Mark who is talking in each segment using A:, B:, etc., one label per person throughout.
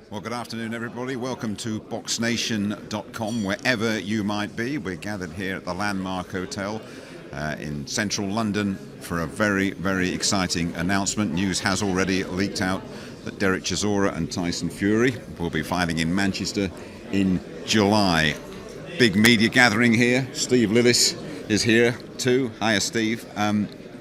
A: Well, good afternoon, everybody. Welcome to BoxNation.com, wherever you might be. We're gathered here at the Landmark Hotel in central London for a very, very exciting announcement. News has already leaked out that Dereck Chisora and Tyson Fury will be fighting in Manchester in July. Big media gathering here. Steve Lillis is here too. Hiya, Steve.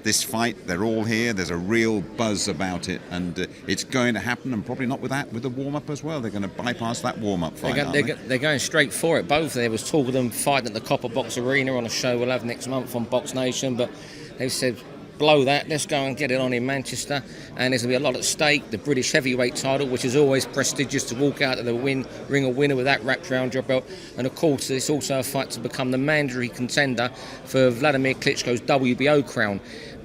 A: This fight, they're all here. There's a real buzz about it, and it's going to happen, and probably not with the warm-up as well. They're going to bypass that warm-up fight,
B: they're going straight for it. Both. There was talk of them fighting at the Copper Box Arena on a show we'll have next month on BoxNation, but they've said, blow that, let's go and get it on in Manchester, and there's going to be a lot at stake. The British heavyweight title, which is always prestigious, to walk out of the ring a winner with that wrapped around your belt, and of course it's also a fight to become the mandatory contender for Vladimir Klitschko's WBO crown.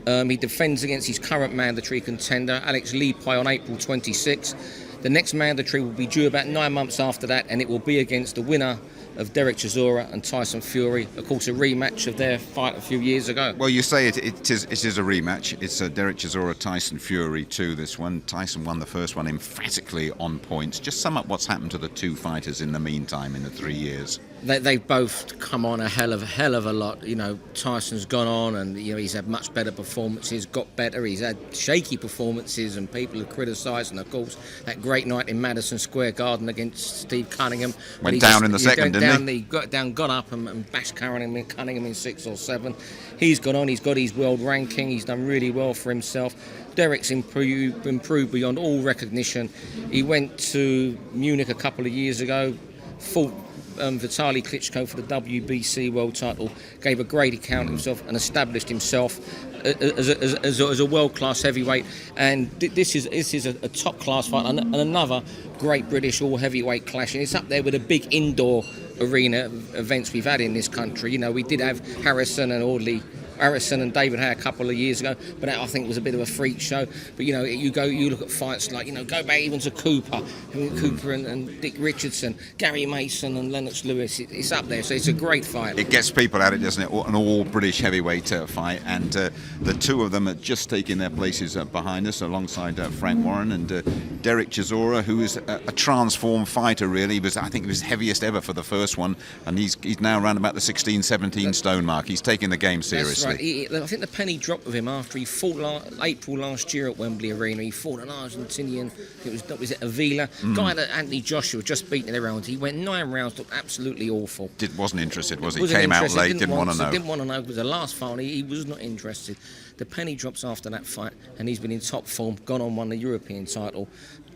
B: He defends against his current mandatory contender, Alex Leapai, on April 26. The next mandatory will be due about 9 months after that, and it will be against the winner of Dereck Chisora and Tyson Fury. Of course, a rematch of their fight a few years ago.
A: Well, you say it is a rematch. It's Dereck Chisora, Tyson Fury too, this one. Tyson won the first one emphatically on points. Just sum up what's happened to the two fighters in the meantime in the 3 years.
B: They've both come on a hell of a lot. You know, Tyson's gone on, and he's had much better performances, got better. He's had shaky performances, and people have criticised. And of course, that great night in Madison Square Garden against Steve Cunningham
A: went down in the second, didn't he?
B: He got up and bashed Cunningham in 6 or 7. He's gone on. He's got his world ranking. He's done really well for himself. Dereck's improved beyond all recognition. He went to Munich a couple of years ago, fought Vitaly Klitschko for the WBC world title, gave a great account of himself and established himself as a world-class heavyweight. And this is a top-class fight and another great British all-heavyweight clash. And it's up there with the big indoor arena events we've had in this country. You know, we did have Harrison and David Hay a couple of years ago, but that I think was a bit of a freak show. But you look at fights like, go back even to Cooper and Dick Richardson, Gary Mason and Lennox Lewis. It's up there, so it's a great fight.
A: It gets people at it, doesn't it? An all British heavyweight fight, and the two of them are just taking their places behind us, alongside Frank Warren and Dereck Chisora, who is a transformed fighter. Really, I think he was heaviest ever for the first one, and he's now around about the 16, 17 stone mark. He's taking the game seriously.
B: That's right. I think the penny dropped with him after he fought April last year at Wembley Arena. He fought an Argentinian, was it Avila? Guy that Anthony Joshua just beaten in the rounds. He went 9 rounds, looked absolutely awful.
A: Wasn't interested, was he? Came out late, didn't want to know.
B: Didn't want to know. It was the last fight. He was not interested. The penny drops after that fight, and he's been in top form, gone on, won the European title,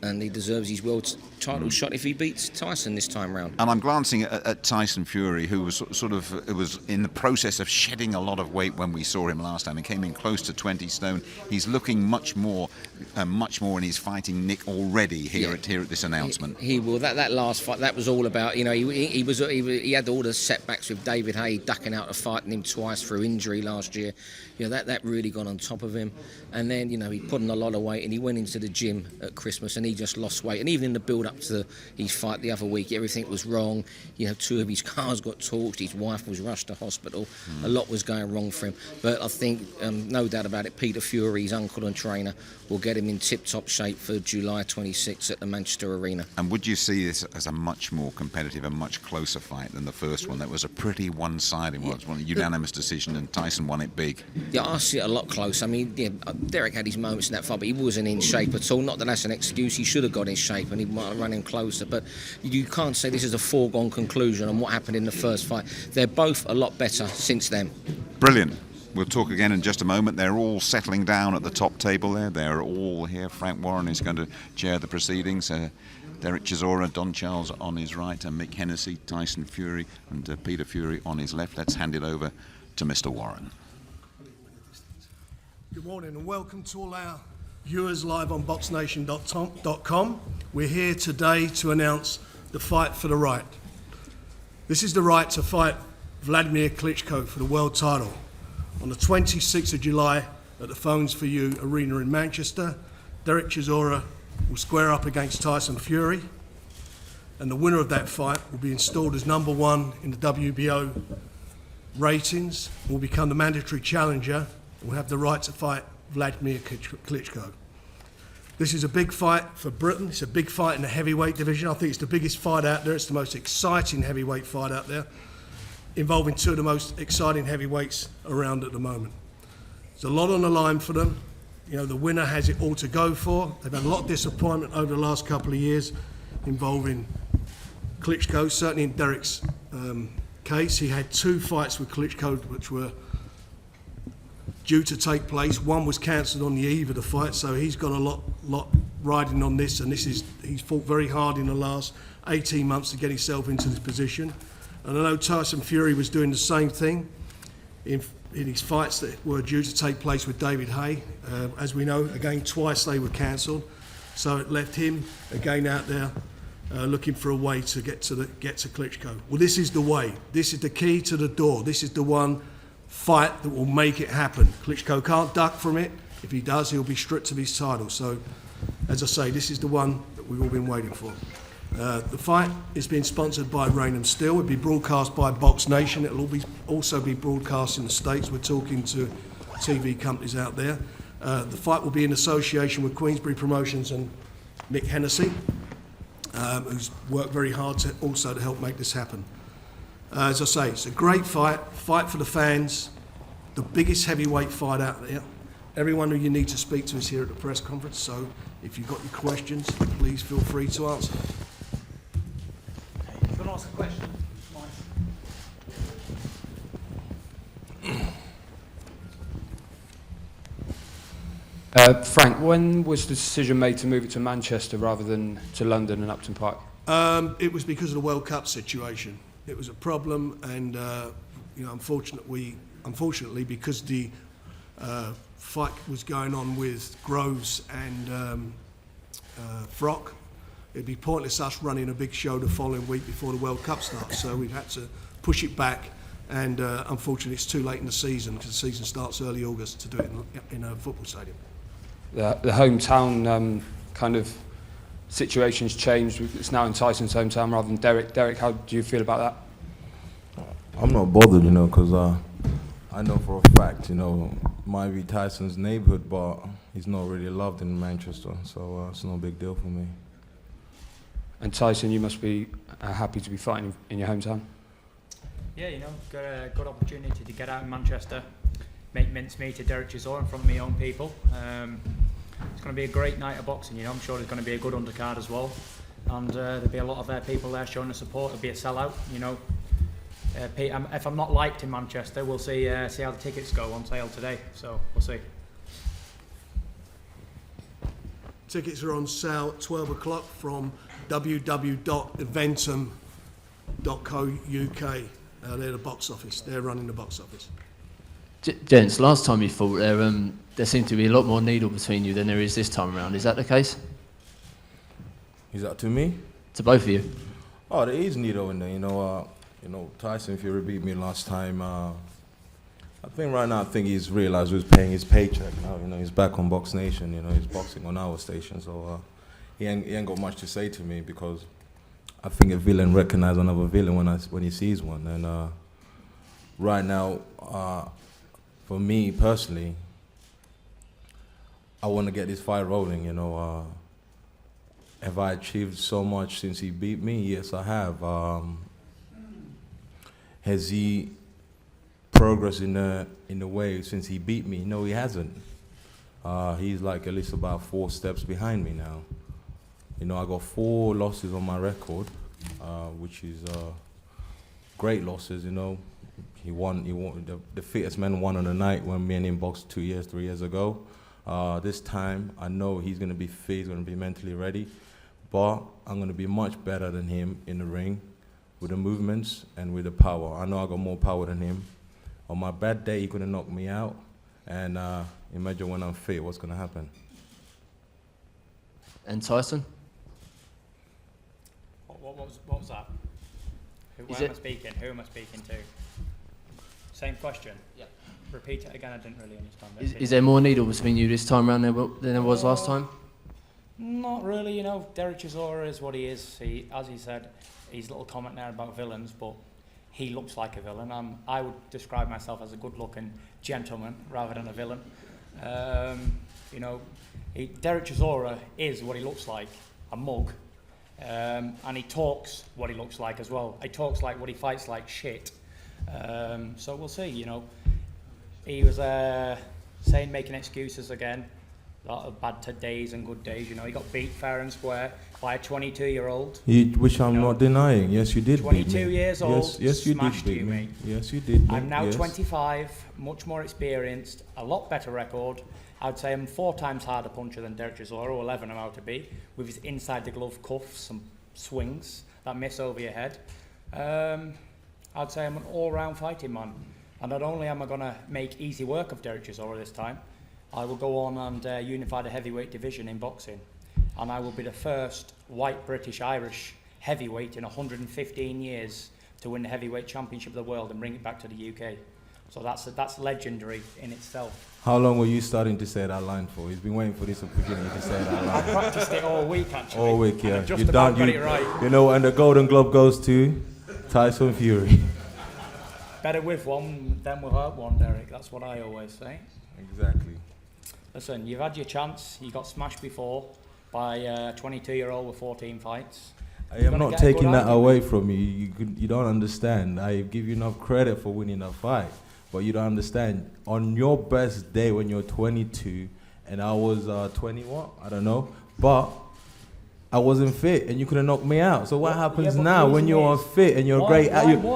B: and he deserves his world title shot if he beats Tyson this time round.
A: And I'm glancing at Tyson Fury, who was was in the process of shedding a lot of weight when we saw him last time. He came in close to 20 stone. He's looking much more in his fighting nick already here at this announcement.
B: He will. That last fight, that was all about, he had all the setbacks with David Hay ducking out of fighting him twice through injury last year. That really got on top of him. And then, he put on a lot of weight, and he went into the gym at Christmas and he just lost weight. And even in the build-up to his fight the other week, everything was wrong. 2 of his cars got torched, his wife was rushed to hospital. A lot was going wrong for him. But I think, no doubt about it, Peter Fury, his uncle and trainer, will get him in tip-top shape for July 26 at the Manchester Arena.
A: And would you see this as a much more competitive and much closer fight than the first one? That was a pretty one-sided one. It was one unanimous decision, and Tyson won it big.
B: Yeah, I see it a lot closer. I mean, Dereck had his moments in that fight, but he wasn't in shape at all. Not that that's an excuse. He should have got in shape, and he might have run him closer. But you can't say this is a foregone conclusion on what happened in the first fight. They're both a lot better since then.
A: Brilliant. We'll talk again in just a moment. They're all settling down at the top table there. They're all here. Frank Warren is going to chair the proceedings. Dereck Chisora, Don Charles on his right, and Mick Hennessy, Tyson Fury, and Peter Fury on his left. Let's hand it over to Mr. Warren.
C: Good morning and welcome to all our viewers live on BoxNation.com. We're here today to announce the fight for the right. This is the right to fight Vladimir Klitschko for the world title on the 26th of July at the Phones for You Arena in Manchester. Dereck Chisora will square up against Tyson Fury, and the winner of that fight will be installed as #1 in the WBO ratings, will become the mandatory challenger, and will have the right to fight Vladimir Klitschko. This is a big fight for Britain. It's a big fight in the heavyweight division. I think it's the biggest fight out there. It's the most exciting heavyweight fight out there, involving two of the most exciting heavyweights around at the moment. There's a lot on the line for them. You know, the winner has it all to go for. They've had a lot of disappointment over the last couple of years involving Klitschko, certainly in Dereck's case. He had 2 fights with Klitschko which were due to take place. One was cancelled on the eve of the fight, so he's got a lot riding on this, and he's fought very hard in the last 18 months to get himself into this position. And I know Tyson Fury was doing the same thing in his fights that were due to take place with David Haye. As we know, again, twice they were cancelled, so it left him again out there looking for a way to get to Klitschko. Well, this is the way. This is the key to the door. This is the one fight that will make it happen. Klitschko can't duck from it. If he does, he'll be stripped of his title. So, as I say, this is the one that we've all been waiting for. The fight is being sponsored by Raynham Steel. It'll be broadcast by BoxNation. It'll also be broadcast in the States. We're talking to TV companies out there. The fight will be in association with Queensberry Promotions and Mick Hennessy, who's worked very hard to help make this happen. As I say, it's a great fight for the fans, the biggest heavyweight fight out there. Everyone who you need to speak to is here at the press conference, so if you've got any questions, please feel free to answer.
D: Okay, you want to ask a question?
E: Frank, when was the decision made to move it to Manchester rather than to London and Upton Park?
C: It was because of the World Cup situation. It was a problem, and unfortunately, because the fight was going on with Groves and Frock, it'd be pointless us running a big show the following week before the World Cup starts. So we've had to push it back, and unfortunately, it's too late in the season because the season starts early August to do it in a football stadium.
E: The hometown kind of situation's changed. It's now in Tyson's hometown rather than Dereck. Dereck, how do you feel about that?
F: I'm not bothered, because I know for a fact, might be Tyson's neighbourhood, but he's not really loved in Manchester, so it's no big deal for me.
E: And Tyson, you must be happy to be fighting in your hometown.
D: Yeah, got a good opportunity to get out in Manchester, make mincemeat to Dereck Chisora in front of my own people. It's going to be a great night of boxing, I'm sure there's going to be a good undercard as well. And there'll be a lot of people there showing the support. It'll be a sellout, If I'm not liked in Manchester, we'll see how the tickets go on sale today, so we'll see.
C: Tickets are on sale at 12 o'clock from www.eventum.co.uk. They're the box office. They're running the box office.
G: Gents, last time you fought there seemed to be a lot more needle between you than there is this time around. Is that the case?
F: Is that to me?
G: To both of you?
F: Oh, there is needle in there, Tyson Fury beat me last time. I think right now, he's realised who's paying his paycheck now. He's back on BoxNation. He's boxing on our station, so he ain't got much to say to me because I think a villain recognises another villain when he sees one. And right now, for me personally, I want to get this fight rolling. Have I achieved so much since he beat me? Yes, I have. Has he progressed in a way since he beat me? No, he hasn't. He's like at least about 4 steps behind me now. I got 4 losses on my record, which is great losses. He won. The fittest man won on the night when me and him boxed 3 years ago. This time, I know he's going to be fit, he's going to be mentally ready, but I'm going to be much better than him in the ring with the movements and with the power. I know I got more power than him. On my bad day, he could have knocked me out, and imagine when I'm fit, what's going to happen.
G: And Tyson?
D: What was that? Who am I speaking to? Same question? Yeah. Repeat it again, I didn't really understand it.
G: Is there more needle between you this time around than there was last time?
D: Not really, Dereck Chisora is what he is. As he said, his little comment there about villains, but he looks like a villain. I would describe myself as a good-looking gentleman rather than a villain. You know, Dereck Chisora is what he looks like, a mug, and he talks what he looks like as well. He talks like what he fights like shit. So we'll see. You know, he was saying making excuses again. A lot of bad days and good days. You know, he got beat fair and square by a 22-year-old.
F: Which I'm not denying. Yes, you did beat me.
D: 22 years old.
F: Yes, you did
D: smashed
F: beat
D: you,
F: me.
D: mate.
F: Yes, you did.
D: I'm now
F: yes.
D: 25, much more experienced, a lot better record. I'd say I'm 4 times harder puncher than Dereck Chisora, or 11 I'm out to be, with his inside the glove cuffs and swings that miss over your head. I'd say I'm an all-round fighting man. And not only am I going to make easy work of Dereck Chisora this time, I will go on and unify the heavyweight division in boxing. And I will be the first white British-Irish heavyweight in 115 years to win the heavyweight championship of the world and bring it back to the UK. So that's legendary in itself.
F: How long were you starting to say that line for? He's been waiting for this opportunity to say that line.
D: I practiced it all week, actually.
F: All week, yeah.
D: Just about got it right.
F: You know, and the Golden Globe goes to Tyson Fury.
D: Better with one than without one, Dereck. That's what I always say.
F: Exactly.
D: Listen, you've had your chance. You got smashed before by a 22-year-old with 14 fights.
F: I am not taking that away from you. You don't understand. I give you enough credit for winning that fight, but you don't understand. On your best day when you're 22 and I was 21, I don't know, but I wasn't fit and you could have knocked me out. So what happens now when you are fit and you're a great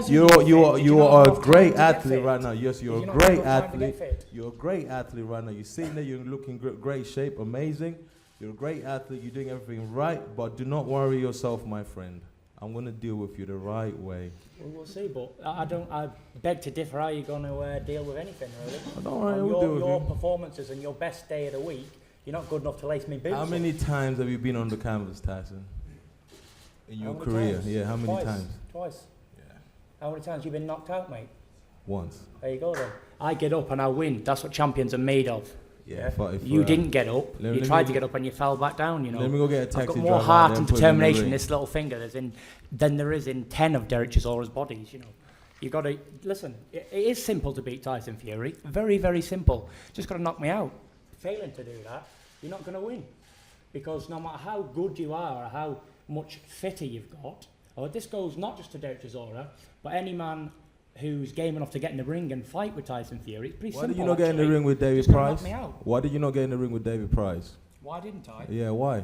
F: you are a great athlete right now. Yes, you're a great athlete. You're a great athlete right now. You're sitting there, you're looking great shape, amazing. You're a great athlete, you're doing everything right, but do not worry yourself, my friend. I'm going to deal with you the right way.
D: Well, we'll see, but I beg to differ. How are you going to deal with anything, really?
F: Don't worry, we'll deal with
D: your
F: you.
D: performances and your best day of the week, you're not good enough to lace me boots.
F: How many times have you been on the canvas, Tyson? In your career?
D: Times?
F: Yeah, how many
D: Twice.
F: times?
D: Twice.
F: Yeah.
D: How many times have you been knocked out, mate?
F: Once.
D: There you go, then. I get up and I win. That's what champions are made of.
F: Yeah,
D: you didn't get up. You tried to get up and you fell back down. You know.
F: Let me go get a taxi.
D: I've got more heart and determination in this little finger than there is in 10 of Dereck Chisora's bodies. You know, you got to listen. It is simple to beat Tyson Fury. Very, very simple. Just got to knock me out. Failing to do that, you're not going to win, because no matter how good you are or how much fitter you've got, or this goes not just to Dereck Chisora, but any man who's game enough to get in the ring and fight with Tyson Fury. It's pretty simple.
F: Why did you not get in the ring with David Price? Why did you not get in the ring with David Price?
D: Why didn't I?
F: Yeah, why?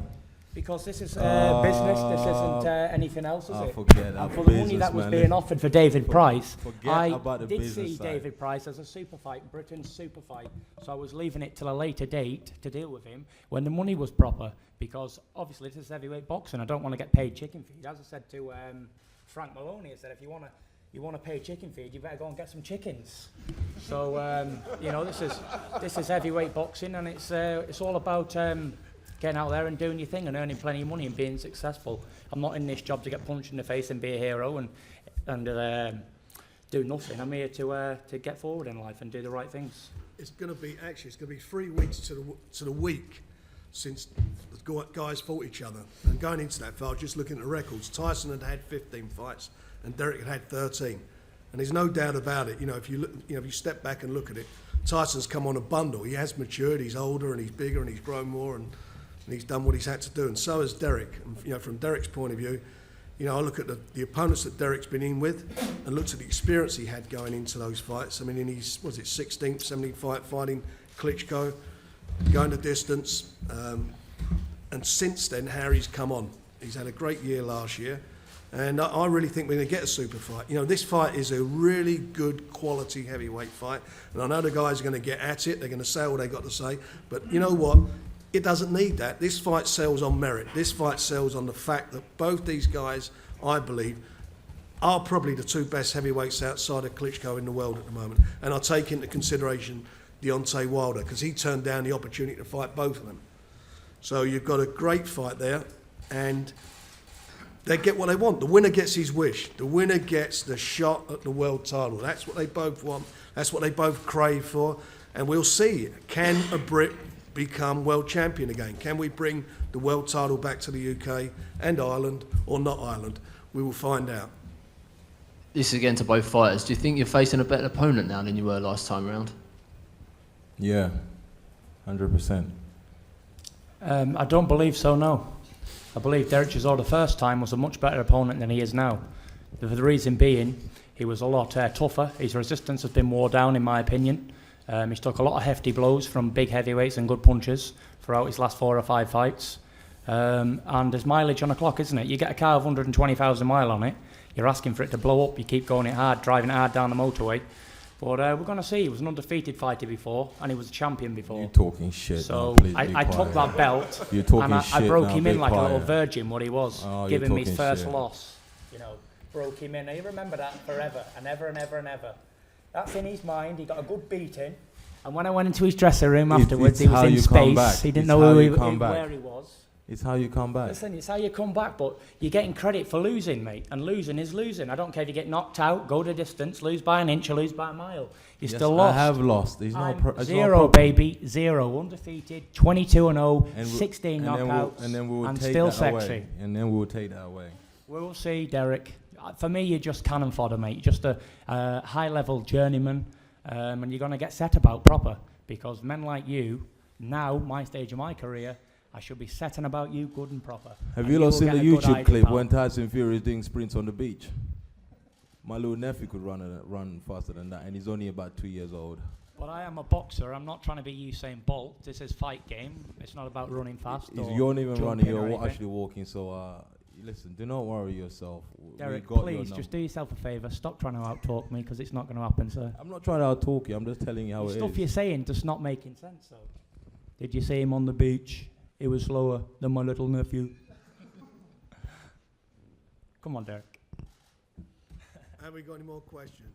D: Because this is business. This isn't anything else, is it?
F: Forget that.
D: And for the money that was being offered for David Price, I did see
F: side.
D: David Price as a super fight, Britain's super fight. So I was leaving it till a later date to deal with him when the money was proper. Because obviously this is heavyweight boxing. I don't want to get paid chicken feed. As I said to Frank Maloney, I said, if you want to pay chicken feed, you better go and get some chickens. So you know, this is heavyweight boxing, and it's all about getting out there and doing your thing and earning plenty of money and being successful. I'm not in this job to get punched in the face and be a hero and do nothing. I'm here to get forward in life and do the right things.
C: It's going to be 3 weeks to the week since the guys fought each other. And going into that fight, just looking at the records, Tyson had 15 fights and Dereck had 13. And there's no doubt about it. You know, if you step back and look at it, Tyson's come on a bundle. He has matured. He's older and he's bigger and he's grown more and he's done what he's had to do. And so has Dereck. And, you know, from Dereck's point of view, you know, I look at the opponents that Dereck's been in with and looked at the experience he had going into those fights. I mean, in his 16th, 17th fight fighting Klitschko, going the distance, and since then Harry's come on. He's had a great year last year, and I really think we're going to get a super fight. You know, this fight is a really good quality heavyweight fight, and I know the guys are going to get at it. They're going to say all they got to say, but you know what? It doesn't need that. This fight sells on merit. This fight sells on the fact that both these guys, I believe, are probably the two best heavyweights outside of Klitschko in the world at the moment, and I take into consideration Deontay Wilder, because he turned down the opportunity to fight both of them. So you've got a great fight there, and they get what they want. The winner gets his wish. The winner gets the shot at the world title. That's what they both want. That's what they both crave for. And we'll see, can a Brit become world champion again? Can we bring the world title back to the UK and Ireland, or not Ireland? We will find out.
G: This is again to both fighters. Do you think you're facing a better opponent now than you were last time round?
F: Yeah, 100%.
D: I don't believe so, no. I believe Dereck Chisora the first time was a much better opponent than he is now. The reason being, he was a lot tougher. His resistance has been wore down, in my opinion. He's took a lot of hefty blows from big heavyweights and good punchers throughout his last 4 or 5 fights. And there's mileage on a clock, isn't it? You get a car with 120,000 miles on it, you're asking for it to blow up, you keep going it hard, driving it hard down the motorway. But we're going to see. He was an undefeated fighter before, and he was a champion before.
F: You're talking shit.
D: So
F: now, please be
D: I took
F: quiet.
D: that belt,
F: You're talking
D: and I
F: shit
D: broke
F: now,
D: him
F: be
D: in like a little
F: quiet.
D: virgin, what he was,
F: Oh,
D: giving
F: you're
D: me his
F: talking
D: first
F: shit.
D: loss. You know, broke him in. And you remember that forever, and ever and ever and ever. That's in his mind. He got a good beating. And when I went into his dressing room afterwards, he was in space. He didn't know where he was.
F: It's how you come back.
D: Listen, it's how you come back, but you're getting credit for losing, mate. And losing is losing. I don't care if you get knocked out, go the distance, lose by an inch or lose by a mile. You're still lost.
F: I have lost. It's
D: I'm
F: not it's
D: zero,
F: not
D: baby. 0. Undefeated, 22-0,
F: And
D: 16
F: and then
D: knockouts,
F: and then we will
D: and
F: take
D: still
F: that
D: sexy.
F: away. And then we will take that away.
D: We'll see, Dereck. For me, you're just cannon fodder, mate. You're just a high-level journeyman, and you're going to get set about proper. Because men like you, now, my stage of my career, I should be setting about you good and proper.
F: Have
D: And
F: you lot
D: will
F: seen
D: get
F: the
D: a good
F: YouTube
D: ID,
F: clip
D: pal.
F: when Tyson Fury is doing sprints on the beach? My little nephew could run faster than that, and he's only about 2 years old.
D: But I am a boxer. I'm not trying to be Usain Bolt. This is fight game. It's not about running fast. Or
F: You're not even
D: jumping
F: running,
D: or
F: you're
D: anything.
F: actually walking, so listen, do not worry yourself. We
D: Dereck,
F: got your
D: please,
F: number.
D: just do yourself a favour. Stop trying to out-talk me, because it's not going to happen, sir.
F: I'm not trying to out-talk you, I'm just telling you how
D: The
F: it
D: stuff
F: is.
D: you're saying just not making sense, though. Did you see him on the beach? He was slower than my little nephew. Come on, Dereck.
C: Have we got any more questions?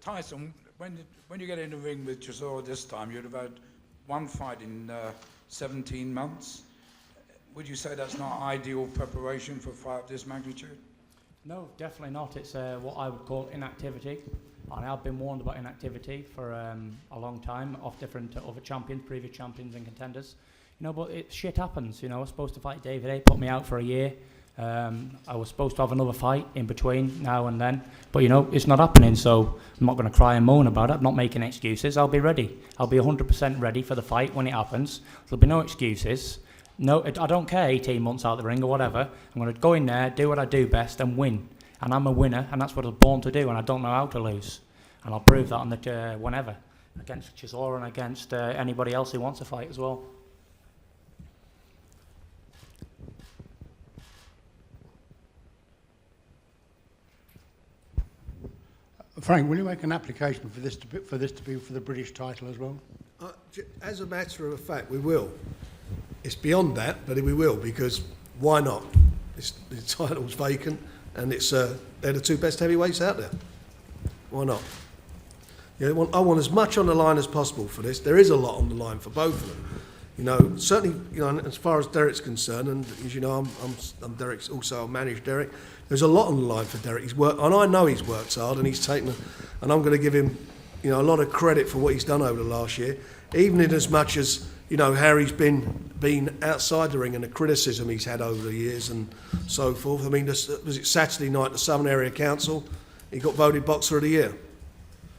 H: Tyson, when you get in the ring with Chisora this time, you'd have had one fight in 17 months. Would you say that's not ideal preparation for a fight of this magnitude?
D: No, definitely not. It's what I would call inactivity. And I've been warned about inactivity for a long time off different other champions, previous champions and contenders. You know, but shit happens. You know, I was supposed to fight David A, put me out for a year. I was supposed to have another fight in between now and then. But, you know, it's not happening, so I'm not going to cry and moan about it. I'm not making excuses. I'll be ready. I'll be 100% ready for the fight when it happens. There'll be no excuses. No, I don't care 18 months out of the ring or whatever. I'm going to go in there, do what I do best and win. And I'm a winner, and that's what I was born to do, and I don't know how to lose. And I'll prove that on the whenever, against Chisora and against anybody else who wants to fight as well.
I: Frank, will you make an application for this to be for the British title as well?
C: As a matter of fact, we will. It's beyond that, but we will, because why not? The title's vacant, and it's they're the 2 best heavyweights out there. Why not? You know, I want as much on the line as possible for this. There is a lot on the line for both of them. You know, certainly, you know, as far as Dereck's concerned, and as you know, I'm Dereck's also. I manage Dereck. There's a lot on the line for Dereck. He's worked, and I know he's worked hard, and he's taken, and I'm going to give him, you know, a lot of credit for what he's done over the last year. Even in as much as, you know, Harry's been outside the ring and the criticism he's had over the years and so forth. I mean, was it Saturday night, the Southern Area Council, he got voted Boxer of the Year.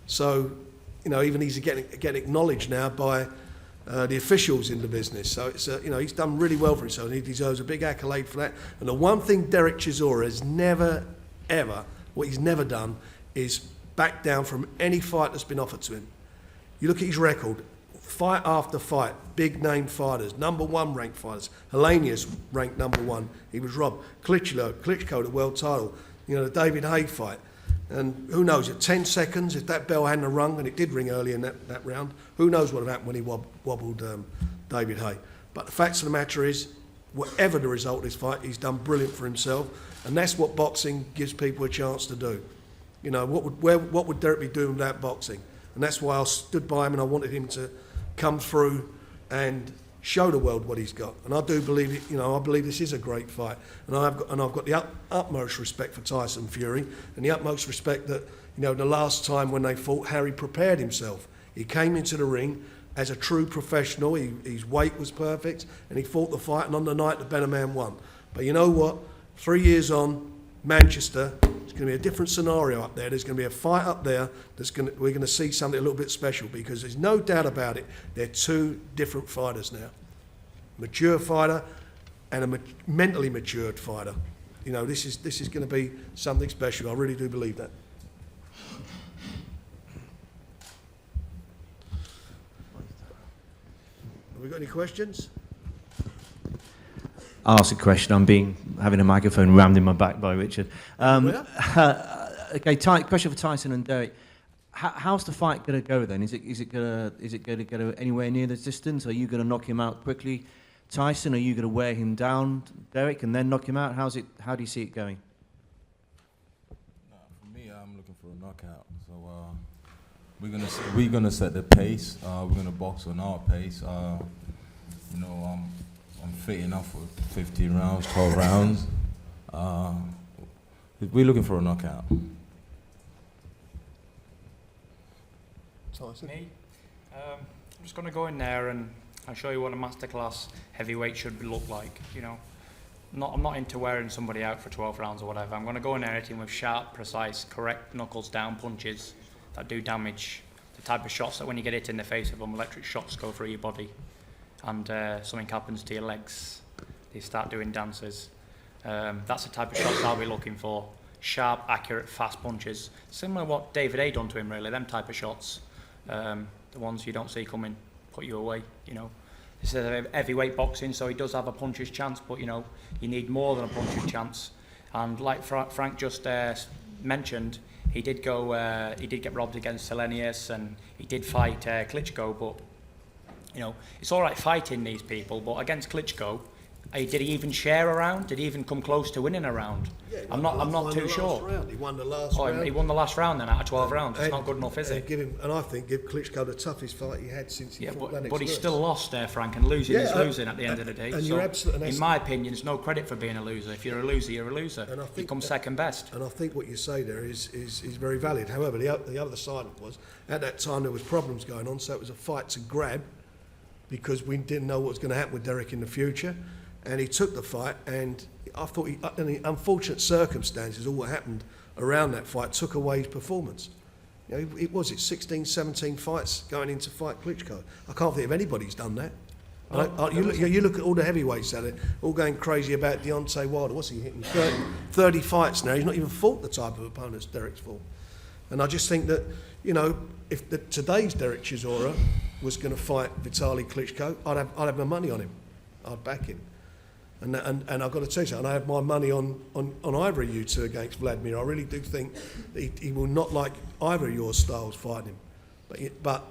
C: So, you know, even he's getting acknowledged now by the officials in the business. So it's you know, he's done really well for himself, and he deserves a big accolade for that. And the one thing Dereck Chisora has never, ever, what he's never done is back down from any fight that's been offered to him. You look at his record, fight after fight, big name fighters, number 1 ranked fighters. Helenius ranked number 1. He was robbed. Klitschko, the world title. You know, the David Hay fight. And who knows, at 10 seconds, if that bell hadn't rung, and it did ring early in that round, who knows what would have happened when he wobbled David Hay. But the fact of the matter is, whatever the result of this fight, he's done brilliant for himself. And that's what boxing gives people a chance to do. You know, what would Dereck be doing without boxing? And that's why I stood by him, and I wanted him to come through and show the world what he's got. And I do believe it, you know, I believe this is a great fight. And I've got the utmost respect for Tyson Fury, and the utmost respect that, you know, the last time when they fought, Harry prepared himself. He came into the ring as a true professional. His weight was perfect, and he fought the fight, and on the night the better man won. But you know what? 3 years on, Manchester, it's going to be a different scenario up there. There's going to be a fight up there we're going to see something a little bit special, because there's no doubt about it, they're two different fighters now. Mature fighter and a mentally matured fighter. You know, this is going to be something special. I really do believe that. Have we got any questions?
J: I'll ask a question. Having a microphone rammed in my back by Richard. Okay, question for Tyson and Dereck. How's the fight going to go then? Is it going to go anywhere near the distance? Are you going to knock him out quickly, Tyson? Are you going to wear him down, Dereck, and then knock him out? How do you see it going?
F: For me, I'm looking for a knockout. So we're gonna set the pace. We're gonna box on our pace. You know, I'm fit enough for 15 rounds, 12 rounds. We're looking for a knockout.
C: Tyson?
D: Me? I'm just going to go in there and I'll show you what a masterclass heavyweight should look like. You know, I'm not into wearing somebody out for 12 rounds or whatever. I'm going to go in there hitting with sharp, precise, correct knuckles down punches that do damage. The type of shots that when you get hit in the face of them, electric shocks go through your body, and something happens to your legs. They start doing dances. That's the type of shots I'll be looking for. Sharp, accurate, fast punches. Similar to what David A done to him, really, them type of shots. The ones you don't see coming, put you away, you know. This is heavyweight boxing, so he does have a puncher's chance, but, you know, you need more than a puncher's chance. And like Frank just mentioned, he did get robbed against Selenius, and he did fight Klitschko, but, you know, it's all right fighting these people, but against Klitschko, did he even share a round? Did he even come close to winning a round?
C: Yeah,
D: I'm not too sure.
C: He won the last round.
D: He won the last round then out of 12 rounds. It's not good enough, is it?
C: I think give Klitschko the toughest fight he had since he fought Lennox
D: but he
C: Lewis.
D: still lost there, Frank, and losing is losing at the end of the day.
C: And
D: so
C: you're absolutely,
D: in my opinion, there's no credit for being a loser. If you're a loser, you're a loser.
C: And I think
D: you come second best.
C: And I think what you say there is very valid. However, the other side of it was, at that time there was problems going on, so it was a fight to grab, because we didn't know what was going to happen with Dereck in the future. And he took the fight, and I thought in the unfortunate circumstances, all what happened around that fight took away his performance. You know, it was 16, 17 fights going into fight Klitschko. I can't think of anybody's done that. You look at all the heavyweights out there, all going crazy about Deontay Wilder. What's he hitting? 30 fights now. He's not even fought the type of opponents Dereck's fought. And I just think that, you know, if today's Dereck Chisora was going to fight Vitaly Klitschko, I'd have my money on him. I'd back him. And I've got to tell you something, I have my money on either of you two against Vladimir. I really do think that he will not like either of your styles fighting him. But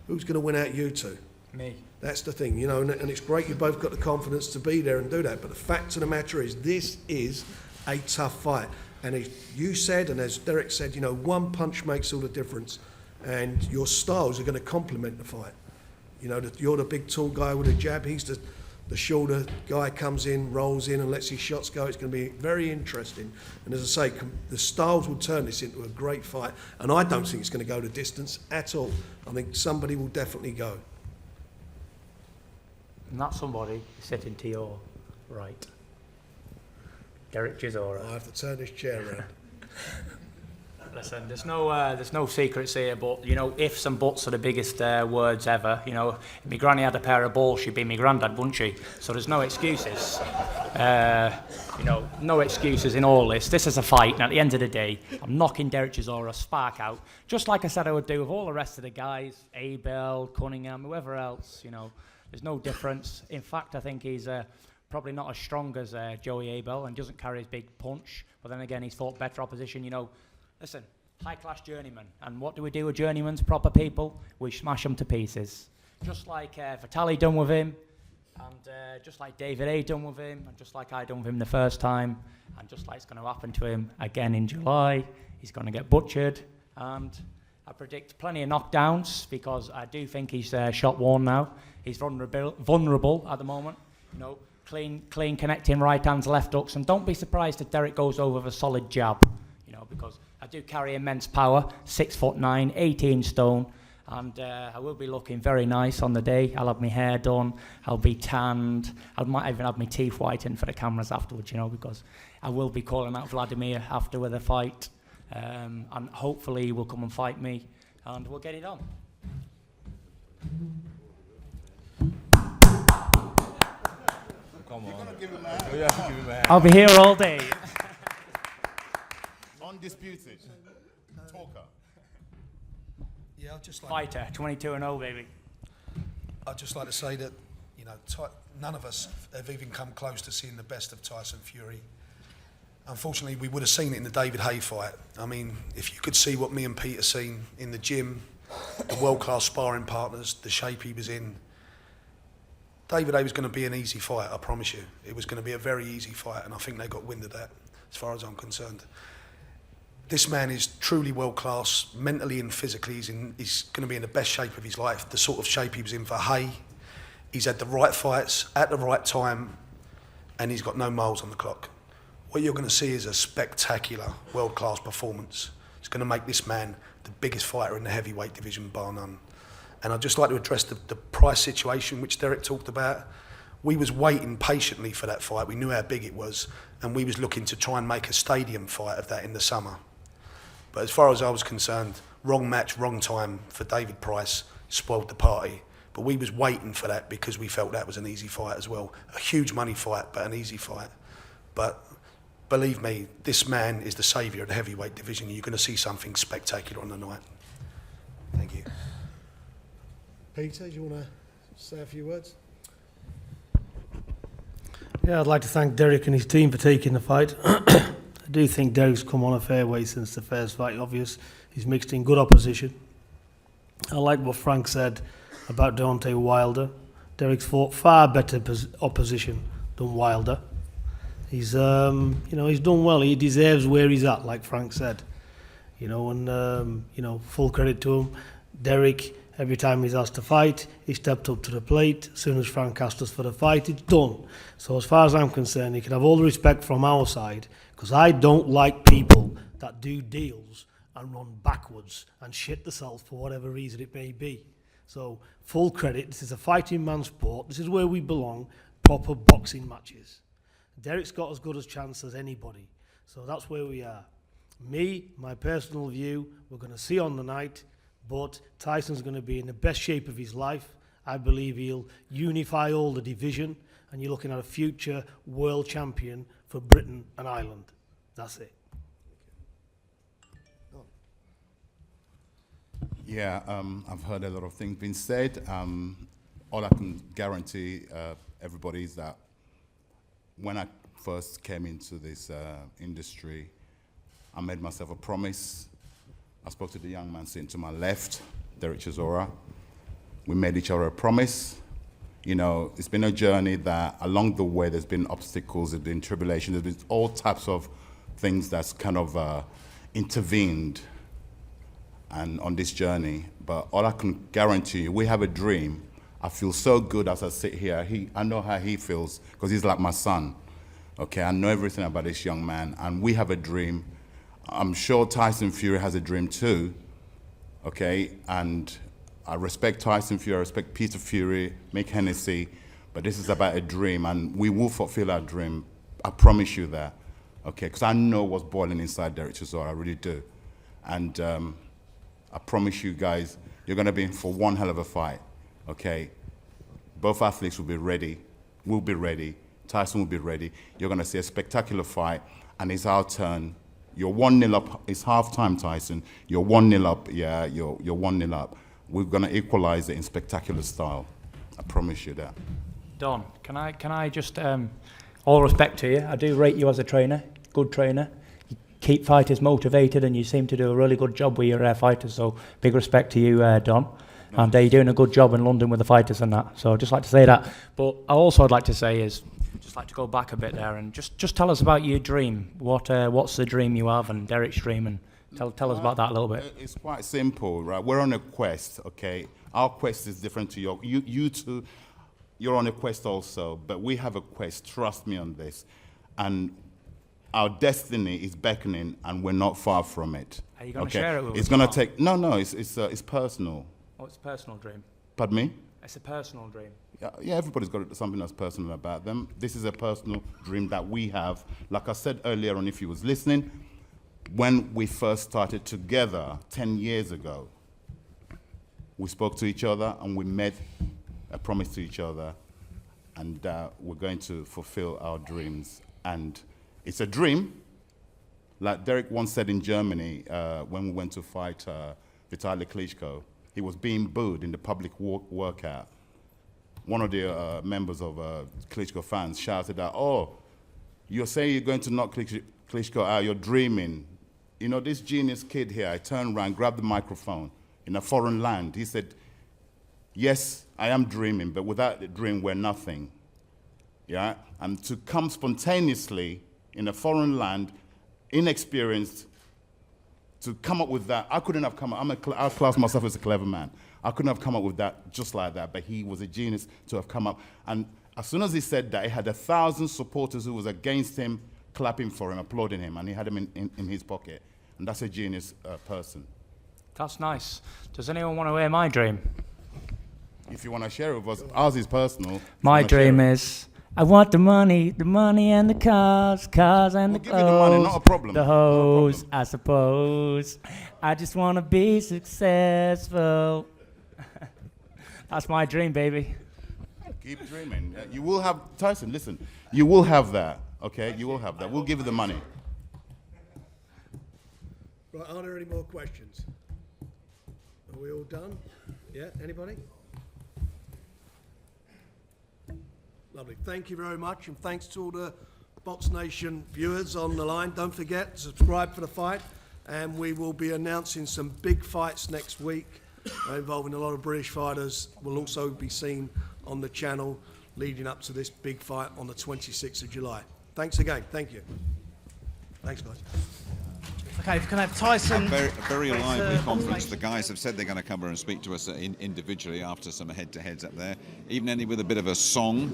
C: who's going to win out you two?
D: Me.
C: That's the thing, you know, and it's great you both got the confidence to be there and do that. But the fact of the matter is, this is a tough fight. And as you said, and as Dereck said, you know, one punch makes all the difference. And your styles are going to complement the fight. You know, you're the big tall guy with a jab, he's the shorter guy, comes in, rolls in and lets his shots go. It's going to be very interesting. And as I say, the styles will turn this into a great fight. And I don't think it's going to go the distance at all. I think somebody will definitely go.
D: And that somebody is sitting to your right. Dereck Chisora.
C: I have to turn this chair around.
D: Listen, there's no secrets here, but, you know, ifs and buts are the biggest words ever. You know, if my granny had a pair of balls, she'd be my granddad, wouldn't she? So there's no excuses. You know, no excuses in all this. This is a fight, and at the end of the day, I'm knocking Dereck Chisora spark out, just like I said I would do with all the rest of the guys, Abel, Cunningham, whoever else, you know. There's no difference. In fact, I think he's probably not as strong as Joey Abel and doesn't carry his big punch, but then again, he's fought better opposition, you know. Listen, high-class journeyman, and what do we do with journeymans, proper people? We smash them to pieces. Just like Vitaly done with him, and just like David A done with him, and just like I done with him the first time, and just like it's going to happen to him again in July. He's going to get butchered, and I predict plenty of knockdowns, because I do think he's shot-worn now. He's vulnerable at the moment, you know, clean connecting right hands, left hooks, and don't be surprised if Dereck goes over with a solid jab, you know, because I do carry immense power, 6'9", 18 stone, And I will be looking very nice on the day. I'll have my hair done, I'll be tanned, I might even have my teeth whitened for the cameras afterwards, you know, because I will be calling out Vladimir after with a fight. And hopefully he will come and fight me, and we'll get it on.
F: Come on. Give him a hand.
D: I'll be here all day.
F: Undisputed. Talker.
C: Yeah, I'd just like,
D: Fighter, 22-0, baby.
C: I'd just like to say that, you know, none of us have even come close to seeing the best of Tyson Fury. Unfortunately, we would have seen it in the David Haye fight. I mean, if you could see what me and Pete have seen in the gym, the world-class sparring partners, the shape he was in, David Haye was going to be an easy fight, I promise you. It was going to be a very easy fight, and I think they got wind of that, as far as I'm concerned. This man is truly world-class, mentally and physically. He's going to be in the best shape of his life, the sort of shape he was in for Haye. He's had the right fights at the right time, and he's got no miles on the clock. What you're going to see is a spectacular, world-class performance. It's going to make this man the biggest fighter in the heavyweight division, bar none. And I'd just like to address the price situation, which Dereck talked about. We was waiting patiently for that fight. We knew how big it was, and we was looking to try and make a stadium fight of that in the summer. But as far as I was concerned, wrong match, wrong time for David Price, spoiled the party. But we was waiting for that because we felt that was an easy fight as well. A huge money fight, but an easy fight. But believe me, this man is the saviour of the heavyweight division. You're going to see something spectacular on the night. Thank you. Peter, do you want to say a few words?
K: Yeah, I'd like to thank Dereck and his team for taking the fight. I do think Derek's come on a fair way since the first fight. Obvious, he's mixed in good opposition. I like what Frank said about Deontay Wilder. Derek's fought far better opposition than Wilder. He's, he's done well. He deserves where he's at, like Frank said. Full credit to him. Dereck, every time he's asked to fight, he stepped up to the plate. As soon as Frank asked us for the fight, it's done. So as far as I'm concerned, he can have all the respect from our side, because I don't like people that do deals and run backwards and shit themselves for whatever reason it may be. So full credit. This is a fighting man's sport. This is where we belong. Proper boxing matches. Derek's got as good a chance as anybody. So that's where we are. Me, my personal view, we're going to see on the night, but Tyson's going to be in the best shape of his life. I believe he'll unify all the division, and you're looking at a future world champion for Britain and Ireland. That's it.
L: Yeah, I've heard a lot of things being said. All I can guarantee everybody is that when I first came into this industry, I made myself a promise. I spoke to the young man sitting to my left, Dereck Chisora. We made each other a promise. You know, it's been a journey that along the way there's been obstacles, there's been tribulations, there's been all types of things that's kind of intervened and on this journey. But all I can guarantee you, we have a dream. I feel so good as I sit here. I know how he feels because he's like my son. Okay, I know everything about this young man, and we have a dream. I'm sure Tyson Fury has a dream too, okay? And I respect Tyson Fury, I respect Peter Fury, Mick Hennessy, but this is about a dream, and we will fulfill our dream. I promise you that, okay? Because I know what's boiling inside Dereck Chisora, I really do. And I promise you guys, you're gonna be in for one hell of a fight, okay? Both athletes will be ready, we'll be ready, Tyson will be ready. You're gonna see a spectacular fight, and it's our turn. You're 1-0 up, it's half-time, Tyson. You're 1-0 up, yeah, you're 1-0 up. We're gonna equalize it in spectacular style. I promise you that.
D: Don, can I just, all respect to you, I do rate you as a trainer, good trainer. You keep fighters motivated, and you seem to do a really good job with your fighters, so big respect to you, Don. And you're doing a good job in London with the fighters and that, so I'd just like to say that. But also I'd like to say is, just like to go back a bit there and just tell us about your dream. What's the dream you have, and Dereck's dream, and tell us about that a little bit.
L: It's quite simple, right? We're on a quest, okay? Our quest is different to your. You two, you're on a quest also, but we have a quest. Trust me on this, and our destiny is beckoning, and we're not far from it.
D: Are you going to share it with us?
L: It's going to take. No, it's personal.
D: Oh, it's a personal dream.
L: Pardon me?
D: It's a personal dream.
L: Yeah, everybody's got something that's personal about them. This is a personal dream that we have. Like I said earlier on, if you was listening, when we first started together 10 years ago, we spoke to each other and we made a promise to each other, and we're going to fulfill our dreams. And it's a dream. Like Dereck once said in Germany, when we went to fight Vitaly Klitschko, he was being booed in the public workout. One of the members of Klitschko fans shouted out, "Oh, you're saying you're going to knock Klitschko out, you're dreaming." You know, this genius kid here, I turned around, grabbed the microphone in a foreign land. He said, "Yes, I am dreaming, but without the dream, we're nothing." Yeah? And to come spontaneously in a foreign land, inexperienced, to come up with that, I couldn't have come up, I class myself as a clever man. I couldn't have come up with that just like that, but he was a genius to have come up. And as soon as he said that, he had 1,000 supporters who was against him, clapping for him, applauding him, and he had him in his pocket. And that's a genius person.
D: That's nice. Does anyone want to hear my dream?
L: If you want to share it with us, ours is personal.
D: My dream is, I want the money and the cars and the clothes.
L: We'll give you the money, not a problem.
D: The hoes, I suppose. I just want to be successful. That's my dream, baby.
L: Keep dreaming. You will have, Tyson, listen, you will have that, okay? You will have that. We'll give you the money.
C: Right, are there any more questions? Are we all done? Yeah, anybody? Lovely. Thank you very much, and thanks to all the Box Nation viewers on the line. Don't forget to subscribe for the fight, and we will be announcing some big fights next week involving a lot of British fighters. Will also be seen on the channel leading up to this big fight on the 26th of July. Thanks again. Thank you. Thanks, guys.
J: Okay, can I have Tyson?
A: A very lively conference. The guys have said they're going to come over and speak to us individually after some head-to-heads up there. Even ending with a bit of a song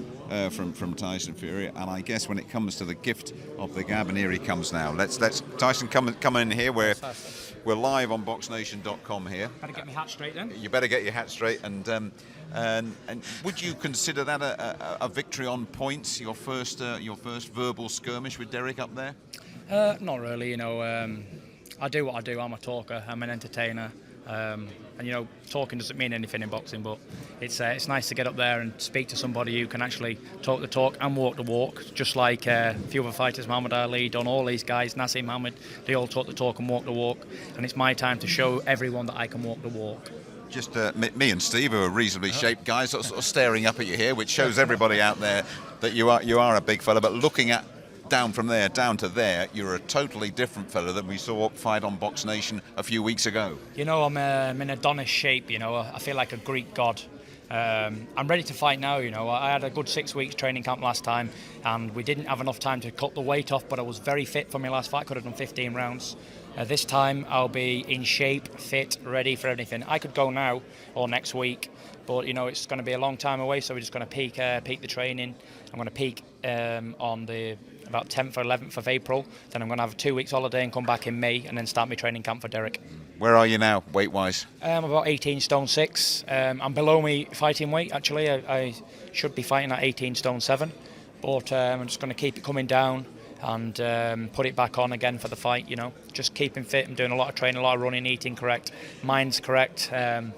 A: from Tyson Fury. And I guess when it comes to the gift of the gab, and here he comes now. Let's Tyson come in here. We're live on BoxNation.com here.
D: Better get my hat straight then.
A: You better get your hat straight. And would you consider that a victory on points? Your first verbal skirmish with Dereck up there?
D: Not really, you know. I do what I do. I'm a talker. I'm an entertainer. And you know, talking doesn't mean anything in boxing, but it's nice to get up there and speak to somebody who can actually talk the talk and walk the walk. Just like a few other fighters, Muhammad Ali, Don, all these guys, Nassim Muhammad, they all talk the talk and walk the walk. And it's my time to show everyone that I can walk the walk.
A: Just me and Steve, who are reasonably shaped guys, sort of staring up at you here, which shows everybody out there that you are a big fella. But looking at down from there down to there, you're a totally different fella than we saw fight on Box Nation a few weeks ago.
D: You know, I'm in Adonis shape. You know, I feel like a Greek god. I'm ready to fight now. You know, I had a good 6 weeks training camp last time, and we didn't have enough time to cut the weight off. But I was very fit for my last fight. Could have done 15 rounds. This time I'll be in shape, fit, ready for anything. I could go now or next week, but you know it's going to be a long time away. So we're just going to peak the training. I'm going to peak on the about 10th or 11th of April. Then I'm going to have 2 weeks holiday and come back in May, and then start my training camp for Dereck.
A: Where are you now, weight-wise?
D: I'm about 18 stone 6. I'm below me fighting weight, actually. I should be fighting at 18 stone 7. But I'm just going to keep it coming down and put it back on again for the fight, you know. Just keeping fit. I'm doing a lot of training, a lot of running, eating correct. Mind's correct. I'm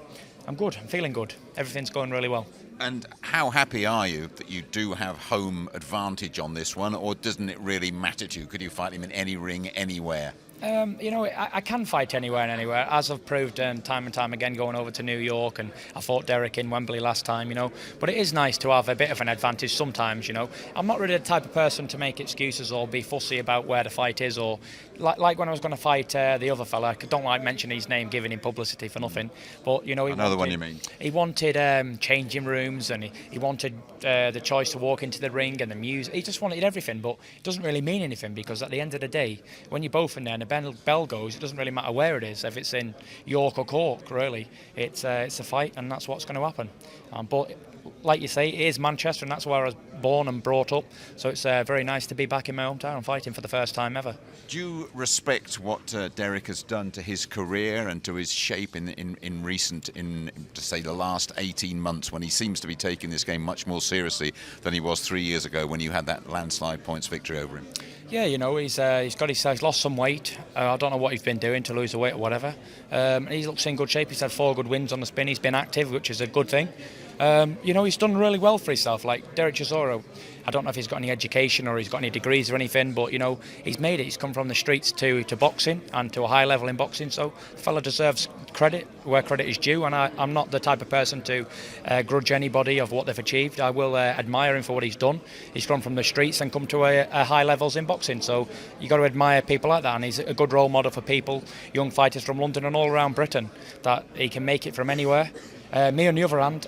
D: good. I'm feeling good. Everything's going really well.
A: And how happy are you that you do have home advantage on this one, or doesn't it really matter to you? Could you fight him in any ring, anywhere?
D: You know, I can fight anywhere and anywhere, as I've proved time and time again going over to New York, and I fought Dereck in Wembley last time, you know. But it is nice to have a bit of an advantage sometimes, you know. I'm not really the type of person to make excuses or be fussy about where the fight is, or like when I was going to fight the other fella. I don't like mentioning his name, giving him publicity for nothing. But, you know,
A: Another one you mean?
D: He wanted changing rooms, and he wanted the choice to walk into the ring and the music. He just wanted everything, but it doesn't really mean anything, because at the end of the day, when you're both in there and the bell goes, it doesn't really matter where it is. If it's in York or Cork, really, it's a fight, and that's what's going to happen. But like you say, it is Manchester, and that's where I was born and brought up. So it's very nice to be back in my hometown and fighting for the first time ever.
A: Do you respect what Dereck has done to his career and to his shape in recent, to say, the last 18 months, when he seems to be taking this game much more seriously than he was 3 years ago when you had that landslide points victory over him?
D: Yeah, you know, he's lost some weight. I don't know what he's been doing to lose the weight or whatever. He looks in good shape. He's had 4 good wins on the spin. He's been active, which is a good thing. You know, he's done really well for himself. Like Dereck Chisora, I don't know if he's got any education or he's got any degrees or anything, but, you know, he's made it. He's come from the streets to boxing and to a high level in boxing. So the fella deserves credit where credit is due, and I'm not the type of person to grudge anybody of what they've achieved. I will admire him for what he's done. He's come from the streets and come to a high levels in boxing. So you've got to admire people like that, and he's a good role model for people, young fighters from London and all around Britain, that he can make it from anywhere. Me, on the other hand,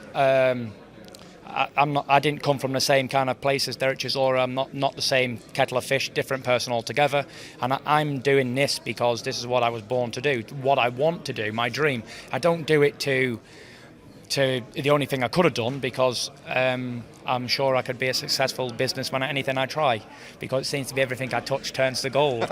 D: I didn't come from the same kind of place as Dereck Chisora. I'm not the same kettle of fish, different person altogether. And I'm doing this because this is what I was born to do, what I want to do, my dream. I don't do it to the only thing I could have done, because I'm sure I could be a successful businessman at anything I try, because it seems to be everything I touch turns to gold.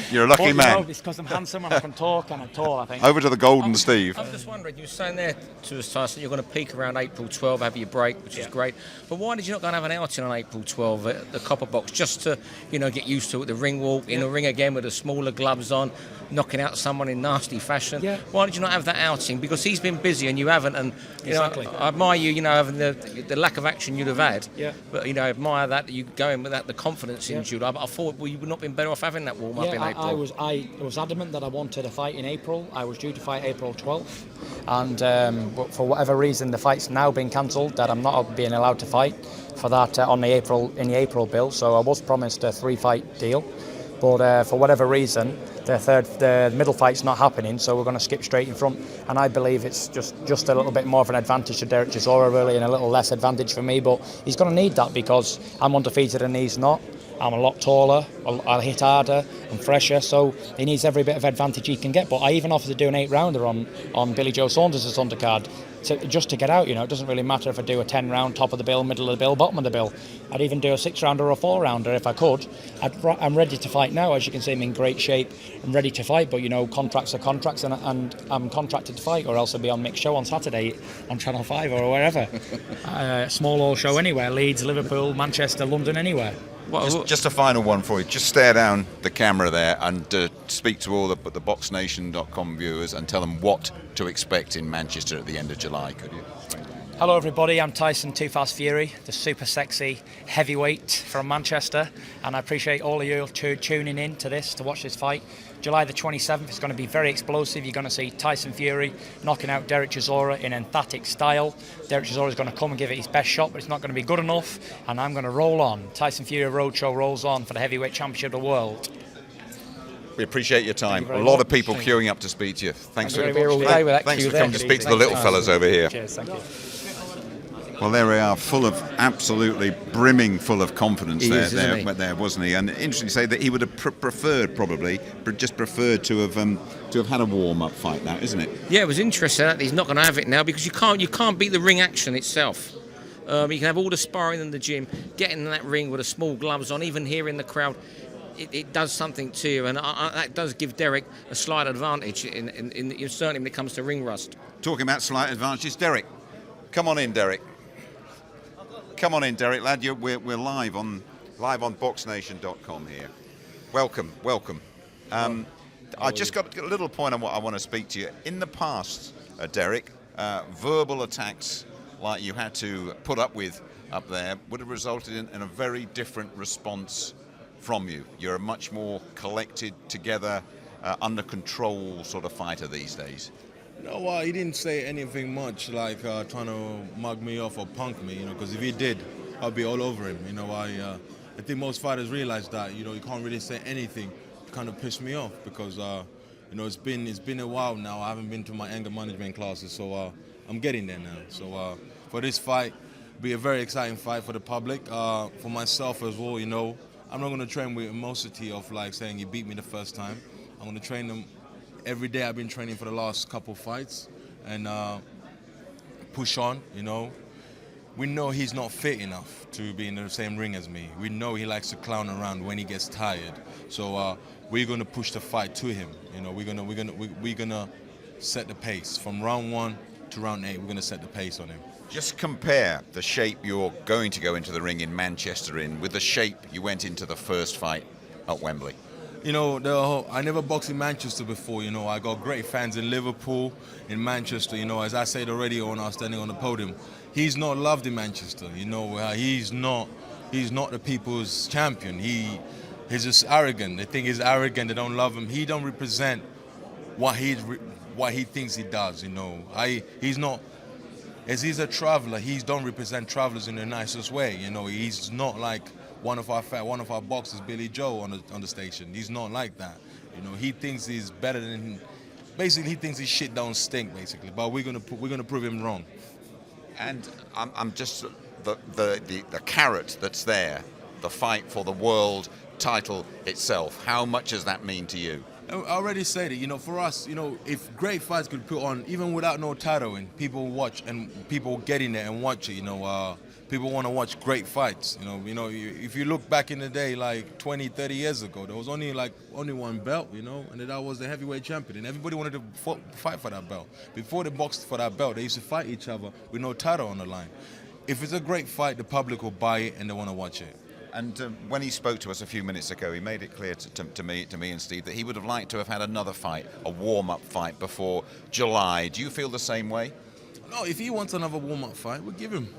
A: You're a lucky man.
D: You know, it's because I'm handsome and I can talk and I'm tall, I think.
A: Over to the Golden Steve.
B: I'm just wondering, you were saying there to us, Tyson, you're going to peak around April 12, have your break, which is great. But why did you not go and have an outing on April 12 at the Copper Box, just to, you know, get used to it, the ring walk, in the ring again with the smaller gloves on, knocking out someone in nasty fashion?
D: Yeah.
B: Why did you not have that outing? Because he's been busy and you haven't, and you
D: Exactly.
B: know, I admire you, you know, having the lack of action you'd have had.
D: Yeah.
B: But, you know, I admire that you go in with that, the confidence in you. I thought, well, you would not been better off having that warm up in April.
D: I was adamant that I wanted a fight in April. I was due to fight April 12th, and but for whatever reason the fight's now been cancelled. That I'm not being allowed to fight for that in the April bill. So I was promised a 3-fight deal, but for whatever reason the middle fight's not happening. So we're going to skip straight in front, and I believe it's just a little bit more of an advantage to Dereck Chisora really, and a little less advantage for me. But he's going to need that because I'm undefeated and he's not. I'm a lot taller, I'll hit harder and fresher, so he needs every bit of advantage he can get. But I even offered to do an 8-rounder on Billy Joe Saunders' undercard, just to get out. You know, it doesn't really matter if I do a 10-round, top of the bill, middle of the bill, bottom of the bill. I'd even do a 6-rounder or a 4-rounder if I could. I'm ready to fight now. As you can see, I'm in great shape. I'm ready to fight, but, you know, contracts are contracts, and I'm contracted to fight, or else I'll be on Mixed Show on Saturday on Channel 5 or wherever. Small hall show anywhere, Leeds, Liverpool, Manchester, London, anywhere.
A: Just a final one for you. Just stare down the camera there and speak to all the BoxNation.com viewers and tell them what to expect in Manchester at the end of July, could you?
D: Hello everybody, I'm Tyson Too Fast Fury, the super sexy heavyweight from Manchester, and I appreciate all of you tuning in to this, to watch this fight. July the 27th is going to be very explosive. You're going to see Tyson Fury knocking out Dereck Chisora in emphatic style. Dereck Chisora is going to come and give it his best shot, but it's not going to be good enough, and I'm going to roll on. Tyson Fury Roadshow rolls on for the heavyweight championship of the world.
A: We appreciate your time. A
D: very
A: lot of
D: much.
A: people queuing up to speak to you. Thanks for
B: Thanks
A: coming to speak to the little fellas over here.
D: Cheers, thank you.
A: Well, there we are, absolutely brimming full of confidence
B: Isn't he?
A: there, wasn't he? And interesting to say that he would have preferred to have had a warm-up fight now, isn't it?
B: Yeah, it was interesting that he's not going to have it now, because you can't beat the ring action itself. You can have all the sparring in the gym, getting in that ring with the small gloves on, even here in the crowd. It does something to you, and that does give Dereck a slight advantage, in certainly when it comes to ring rust.
A: Talking about slight advantages, Dereck, come on in, Dereck. Come on in, Dereck, lad. We're live on BoxNation.com here. Welcome. I just got a little point on what I want to speak to you. In the past, Dereck, verbal attacks like you had to put up with up there would have resulted in a very different response from you. You're a much more collected, together, under control sort of fighter these days.
F: No, he didn't say anything much like trying to mug me off or punk me, you know, because if he did, I'd be all over him. You know, I think most fighters realize that, you know, you can't really say anything to kind of piss me off, because, you know, it's been a while now. I haven't been to my anger management classes, so I'm getting there now. So for this fight, it'll be a very exciting fight for the public, for myself as well. You know, I'm not going to train with animosity of like saying he beat me the first time. I'm going to train him every day. I've been training for the last couple fights and push on, you know. we know he's not fit enough to be in the same ring as me. We know he likes to clown around when he gets tired. So we're gonna push the fight to him. You know, we're gonna set the pace from round 1 to round 8. We're gonna set the pace on him.
A: Just compare the shape you're going to go into the ring in Manchester in with the shape you went into the first fight at Wembley.
F: You know, I never boxed in Manchester before. You know, I got great fans in Liverpool, in Manchester. You know, as I said already when I was standing on the podium, he's not loved in Manchester. You know, he's not the people's champion. He's just arrogant. They think he's arrogant. They don't love him. He don't represent what he thinks he does. You know, he's not. As he's a traveller, he don't represent travellers in the nicest way. You know, he's not like one of our boxers, Billy Joe, on the station. He's not like that. You know, he thinks he's better than. Basically, he thinks his shit don't stink. Basically, but we're gonna prove him wrong.
A: And I'm just the carrot that's there, the fight for the world title itself. How much does that mean to you?
F: I already said it. You know, for us, you know, if great fights could put on, even without no title, and people watch and people get in there and watch it. You know, people want to watch great fights. You know, if you look back in the day, like 20, 30 years ago, there was only one belt. You know, and that was the heavyweight champion, and everybody wanted to fight for that belt. Before they boxed for that belt, they used to fight each other with no title on the line. If it's a great fight, the public will buy it and they want to watch it.
A: And when he spoke to us a few minutes ago, he made it clear to me and Steve that he would have liked to have had another fight, a warm-up fight before July. Do you feel the same way?
F: No, if he wants another warm-up fight, we'll give him.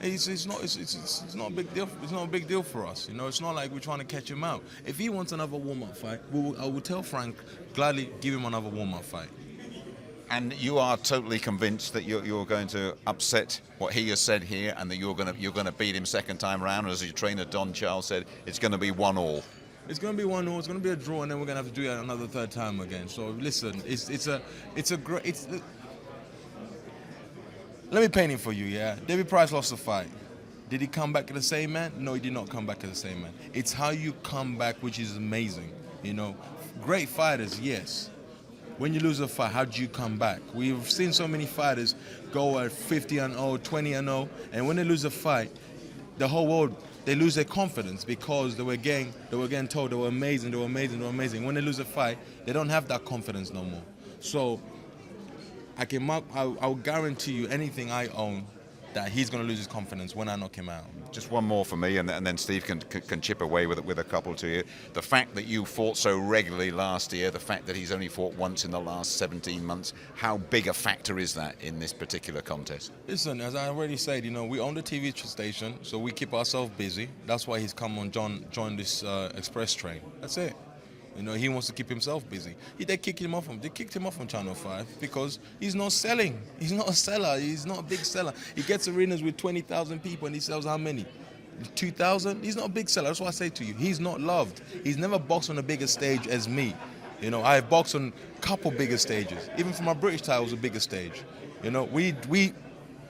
F: It's not a big deal. It's not a big deal for us. You know, it's not like we're trying to catch him out. If he wants another warm-up fight, I will tell Frank gladly give him another warm-up fight.
A: And you are totally convinced that you're going to upset what he has said here, and that you're going to beat him second time round. As your trainer Don Charles said, it's going to be 1-1.
F: It's going to be 1-1. It's going to be a draw, and then we're going to have to do it another third time again. So listen, it's a great. Let me paint it for you. Yeah, David Price lost the fight. Did he come back as the same man? No, he did not come back as the same man. It's how you come back, which is amazing. You know, great fighters, yes. When you lose a fight, how do you come back? We've seen so many fighters go at 50-0, 20-0, and when they lose a fight, the whole world, they lose their confidence because they were getting told they were amazing. When they lose a fight, they don't have that confidence no more. So I'll guarantee you anything I own that he's going to lose his confidence when I knock him out.
A: Just one more for me, and then Steve can chip away with a couple to you. The fact that you fought so regularly last year, the fact that he's only fought once in the last 17 months, how big a factor is that in this particular contest?
F: Listen, as I already said, you know, we own the TV station, so we keep ourselves busy. That's why he's come on join this express train. That's it. You know, he wants to keep himself busy. They kicked him off on Channel 5 because he's not selling. He's not a seller. He's not a big seller. He gets arenas with 20,000 people and he sells how many? 2,000? He's not a big seller. That's what I say to you. He's not loved. He's never boxed on a bigger stage as me. You know, I've boxed on a couple bigger stages. Even for my British title, it was a bigger stage. You know, we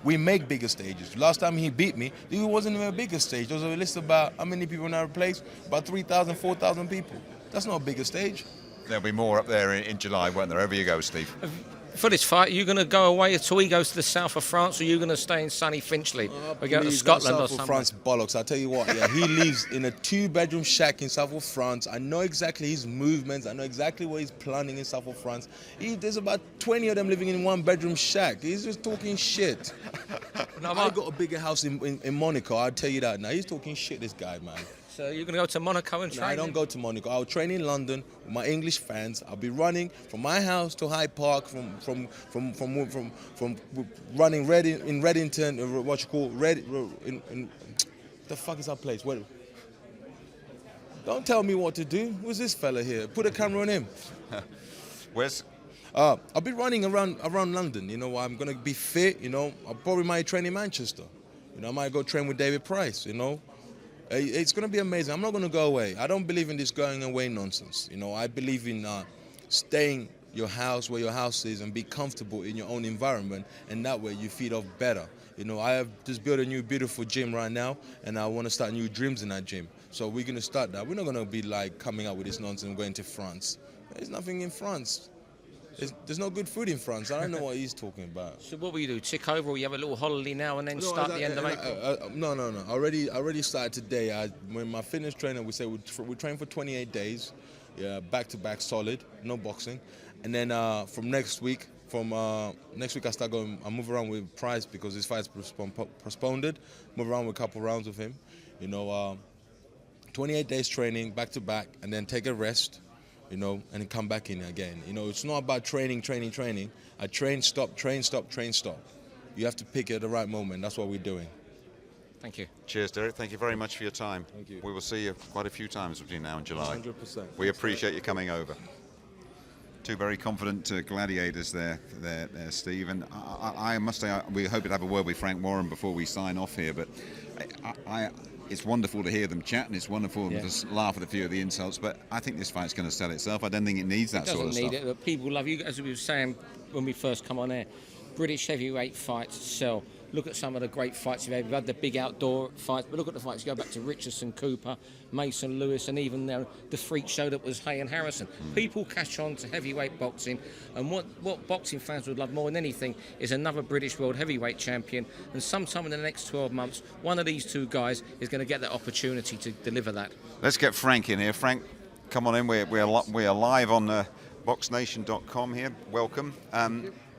F: make bigger stages. Last time he beat me, it wasn't even a bigger stage. There was a list about how many people in our place? About 3,000, 4,000 people. That's not a bigger stage.
A: There'll be more up there in July, won't there? Over you go, Steve.
B: For this fight, are you going to go away until he goes to the south of France, or are you going to stay in sunny Finchley? Or go to Scotland or
F: south
B: something?
F: of France, bollocks. I'll tell you what, yeah, he lives in a 2-bedroom shack in south of France. I know exactly his movements. I know exactly what he's planning in south of France. There's about 20 of them living in 1-bedroom shack. He's just talking shit. I got a bigger house in Monaco, I'll tell you that now. He's talking shit, this guy, man.
B: So you're going to go to Monaco and train?
F: No, I don't go to Monaco. I'll train in London with my English fans. I'll be running from my house to Hyde Park, from running in Reddington, what you call the fuck is that place? Where? Don't tell me what to do. Who's this fella here? Put a camera on him.
A: Where's?
F: I'll be running around London. You know, I'm gonna be fit. You know, I probably might train in Manchester. You know, I might go train with David Price. You know. It's going to be amazing. I'm not going to go away. I don't believe in this going away nonsense. You know, I believe in staying your house where your house is and be comfortable in your own environment, and that way you feed off better. You know, I have just built a new beautiful gym right now, and I want to start new dreams in that gym. So we're going to start that. We're not going to be like coming out with this nonsense and going to France. There's nothing in France. There's no good food in France. I don't know what he's talking about.
B: So what will you do? Tick over, or you have a little holiday now and then start the end of April?
F: No. I already started today. When my fitness trainer, we say we train for 28 days, back to back, solid, no boxing, and then from next week I start going. I move around with Price because his fight's postponed. Move around with a couple rounds with him, 28 days training back to back, and then take a rest. And then come back in again. It's not about training. I train, stop, train, stop, train, stop. You have to pick it at the right moment. That's what we're doing.
B: Thank you.
A: Cheers, Dereck. Thank you very much for your time.
F: Thank you.
A: We will see you quite a few times between now and July.
F: 100%.
A: We appreciate you coming over. Two very confident gladiators there, Steve. And I must say, we hope to have a word with Frank Warren before we sign off here. But it's wonderful to hear them chat, and it's wonderful to laugh at a few of the insults. But I think this fight's going to sell itself. I don't think it needs that sort of stuff.
B: It doesn't need it. People love you, as we were saying when we first come on air. British heavyweight fights sell. Look at some of the great fights you've had. We've had the big outdoor fights, but look at the fights. You go back to Richardson, Cooper, Mason Lewis, and even the freak show that was Hay and Harrison. People catch on to heavyweight boxing, and what boxing fans would love more than anything is another British world heavyweight champion. And sometime in the next 12 months, one of these two guys is going to get that opportunity to deliver that.
A: Let's get Frank in here. Frank, come on in. We are live on BoxNation.com here. Welcome.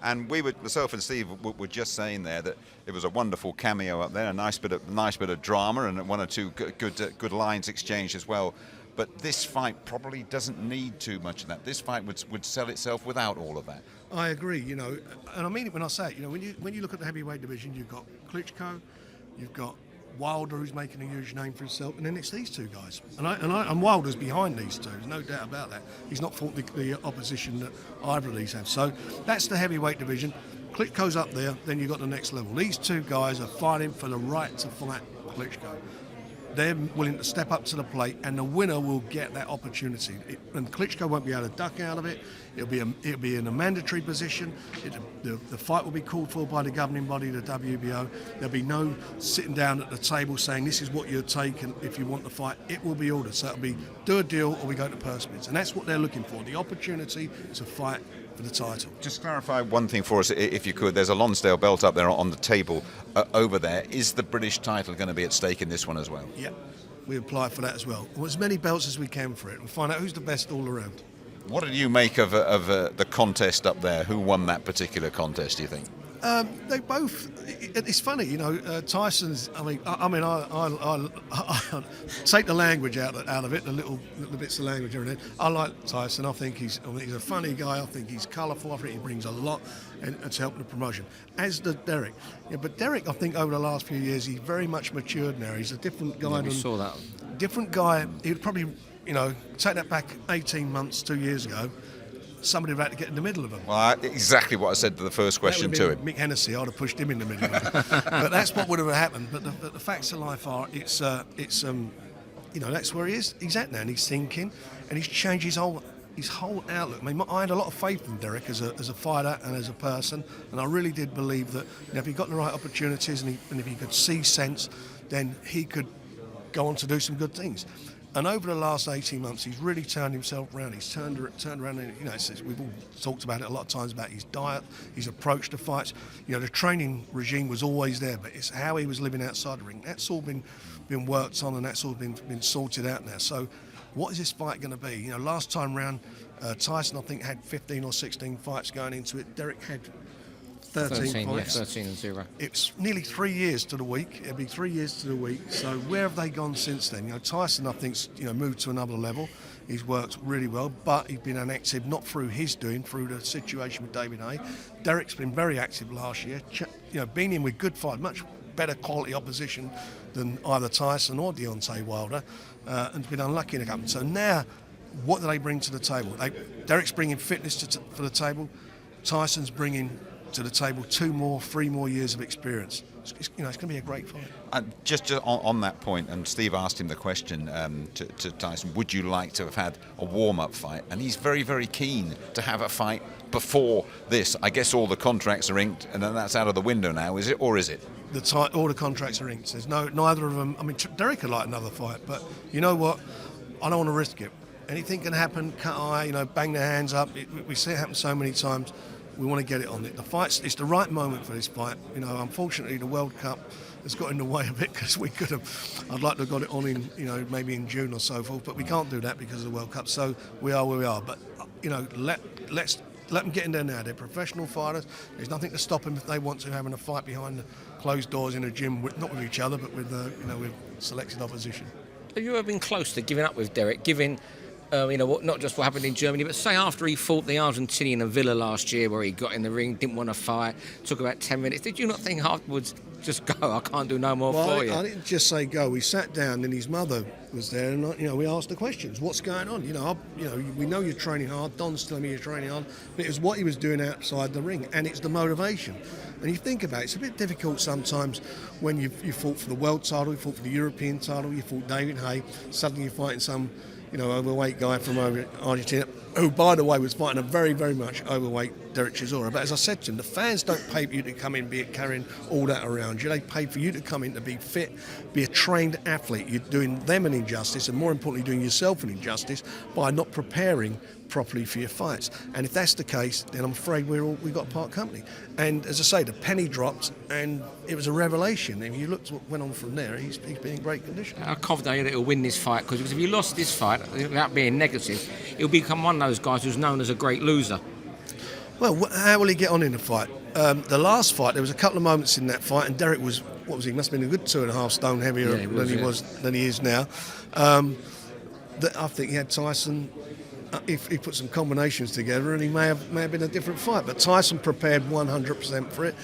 A: And myself and Steve were just saying there that it was a wonderful cameo up there, a nice bit of drama, and one or two good lines exchanged as well. But this fight probably doesn't need too much of that. This fight would sell itself without all of that.
C: I agree, and I mean it when I say it. When you look at the heavyweight division, you've got Klitschko, you've got Wilder, who's making a huge name for himself, and then it's these two guys. And Wilder's behind these two, there's no doubt about that. He's not fought the opposition that either of these have. So that's the heavyweight division. Klitschko's up there, then you've got the next level. These two guys are fighting for the right to fight Klitschko. They're willing to step up to the plate, and the winner will get that opportunity. And Klitschko won't be able to duck out of it. It'll be in a mandatory position. The fight will be called for by the governing body, the WBO. There'll be no sitting down at the table saying this is what you'll take, and if you want the fight, it will be ordered. So it'll be do a deal or we go to purse bids, and that's what they're looking for: the opportunity to fight for the title.
A: Just clarify one thing for us, if you could. There's a Lonsdale belt up there on the table over there. Is the British title going to be at stake in this one as well?
C: Yeah, we apply for that as well. As many belts as we can for it, and find out who's the best all around.
A: What did you make of the contest up there? Who won that particular contest, do you think?
C: They both. It's funny, Tyson's. I take the language out of it, the little bits of language and everything. I like Tyson. I think he's a funny guy. I think he's colourful. I think he brings a lot to help the promotion. As does Dereck. But Dereck, I think over the last few years, he's very much matured now. He's a different guy.
B: We saw that.
C: Different guy. He'd probably, take that back 18 months, 2 years ago. Somebody would have to get in the middle of them.
A: Well, exactly what I said to the first question to him.
C: Mick Hennessy, I'd have pushed him in the middle of them. But that's what would have happened. But the facts of life are, that's where he is. He's at now, and he's thinking, and he's changed his whole outlook. I had a lot of faith in Dereck as a fighter and as a person, and I really did believe that if he got the right opportunities and if he could see sense, then he could go on to do some good things. And over the last 18 months, he's really turned himself around. He's turned around, and we've all talked about it a lot of times about his diet, his approach to fights. The training regime was always there, but it's how he was living outside the ring. That's all been worked on, and that's all been sorted out now. So, what is this fight going to be? Last time round, Tyson I think had 15 or 16 fights going into it. Dereck had 13 fights.
B: 13-0.
C: It's nearly 3 years to the week. It'll be 3 years to the week. So where have they gone since then? Tyson, I think, moved to another level. He's worked really well, but he's been inactive, not through his doing, through the situation with David Hay. Dereck's been very active last year. Been in with good fight, much better quality opposition than either Tyson or Deontay Wilder, and been unlucky in a couple. So now, what do they bring to the table? Dereck's bringing fitness for the table. Tyson's bringing to the table 3 more years of experience. It's going to be a great fight.
A: Just on that point, and Steve asked him the question to Tyson, would you like to have had a warm-up fight? And he's very, very keen to have a fight before this. I guess all the contracts are inked, and then that's out of the window now, is it, or is it?
C: All the contracts are inked. There's neither of them. Dereck would like another fight, but you know what? I don't want to risk it. anything can happen. Cut eye, bang their hands up. We see it happen so many times. We want to get it on it. It's the right moment for this fight. Unfortunately, the World Cup has got in the way of it because we could have. I'd like to have got it on in, maybe in June or so forth, but we can't do that because of the World Cup. So we are where we are. But let's let them get in there now. They're professional fighters. There's nothing to stop them if they want to having a fight behind the closed doors in a gym, not with each other, but with with selected opposition.
B: Have you ever been close to giving up with Dereck? Not just what happened in Germany, but say after he fought the Argentinian in Villa last year, where he got in the ring, didn't want to fight, took about 10 minutes. Did you not think afterwards, just go, I can't do no more for you?
C: I didn't just say go. We sat down, and his mother was there, and we asked the questions. What's going on? We know you're training hard. Don's telling me you're training hard, but it was what he was doing outside the ring, and it's the motivation. And you think about it, it's a bit difficult sometimes when you fought for the world title, you fought for the European title, you fought David Haye, suddenly you're fighting some overweight guy from Argentina, who, by the way, was fighting a very, very much overweight Dereck Chisora. But as I said to him, the fans don't pay for you to come in carrying all that around you. They pay for you to come in to be fit, be a trained athlete. You're doing them an injustice, and more importantly, doing yourself an injustice by not preparing properly for your fights. And if that's the case, then I'm afraid we've got part company. And as I say, the penny dropped, and it was a revelation. If you looked at what went on from there, he's been in great condition.
B: How confident are you that he'll win this fight? Because if you lost this fight, without being negative, he'll become one of those guys who's known as a great loser.
C: Well, how will he get on in the fight? The last fight, there was a couple of moments in that fight, and Dereck was, what was he? Must have been a good 2.5 stone heavier than he is now. I think he had Tyson. If he put some combinations together, and he may have been a different fight. But Tyson prepared 100% for it,